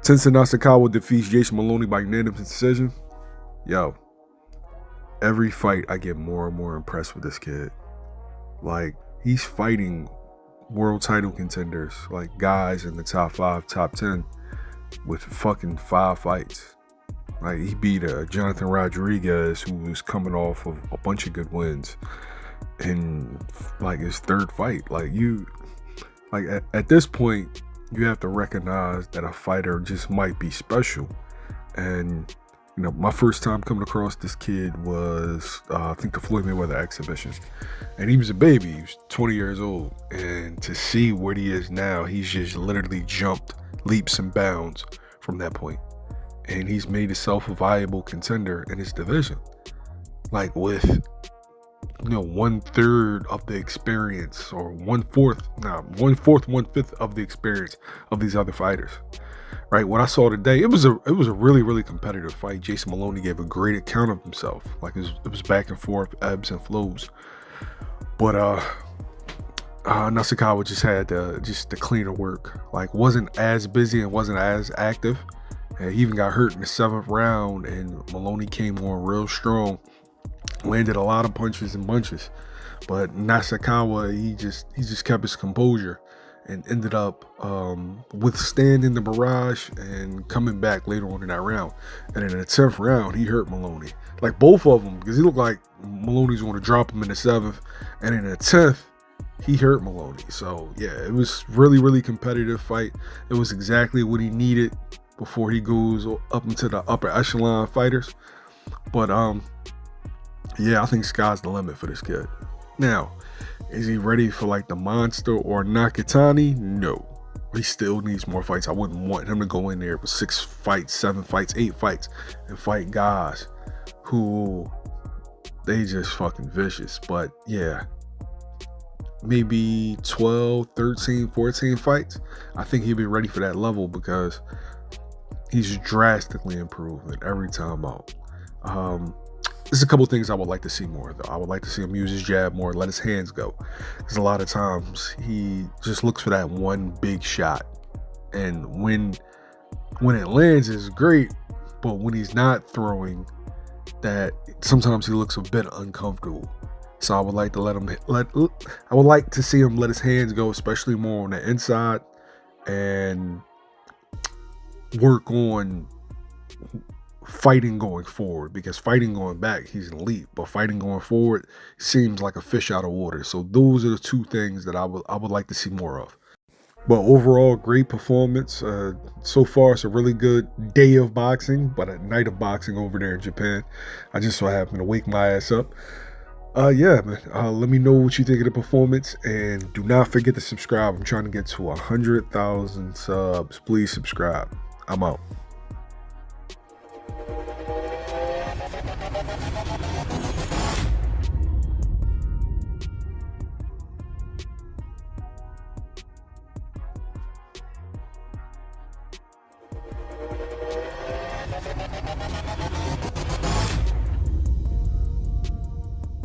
Tenshin Nasukawa defeats Jason Maloney by unanimous decision. Yo, every fight I get more and more impressed with this kid. Like, he's fighting world title contenders, like guys in the top 5, top 10 with fucking 5 fights. Like, he beat Jonathan Rodriguez, who was coming off of a bunch of good wins in like his 3rd fight. Like, at this point, you have to recognize that a fighter just might be special. And you know, my first time coming across this kid was I think the Floyd Mayweather exhibition, and he was a baby. He was 20 years old, and to see what he is now, he's just literally jumped leaps and bounds from that point, and he's made himself a viable contender in his division, like with 1/3 of the experience, or 1/4, 1/5 of the experience of these other fighters. Right, what I saw today, it was a really competitive fight. Jason Maloney gave a great account of himself. Like, it was back and forth, ebbs and flows. But Nasukawa just had the cleaner work. Like, wasn't as busy and wasn't as active. And he even got hurt in the 7th round, and Maloney came on real strong. Landed a lot of punches and bunches, but Nasukawa, he just kept his composure and ended up withstanding the barrage and coming back later on in that round. And in the 10th round, he hurt Maloney, like both of them, because he looked like Maloney's going to drop him in the 7th, and in the 10th, he hurt Maloney. So yeah, it was really competitive fight. It was exactly what he needed before he goes up into the upper echelon fighters. But yeah, I think sky's the limit for this kid. Now, is he ready for like the monster or Nakatani? No. He still needs more fights. I wouldn't want him to go in there with 6 fights, 7 fights, 8 fights and fight guys who they just fucking vicious. But yeah, maybe 12, 13, 14 fights. I think he'll be ready for that level because he's drastically improving every time out. There's a couple things I would like to see more, though. I would like to see him use his jab more, let his hands go. Because a lot of times he just looks for that one big shot. And when it lands, it's great. But when he's not throwing, that sometimes he looks a bit uncomfortable. So I would like to see him let his hands go, especially more on the inside, and work on fighting going forward, because fighting going back, he's an elite, but fighting going forward seems like a fish out of water. So those are the 2 things that I would like to see more of. But overall, great performance. So far, it's a really good day of boxing, but a night of boxing over there in Japan. I just so happened to wake my ass up. Yeah, man. Let me know what you think of the performance, and do not forget to subscribe. I'm trying to get to 100,000 subs. Please subscribe. I'm out.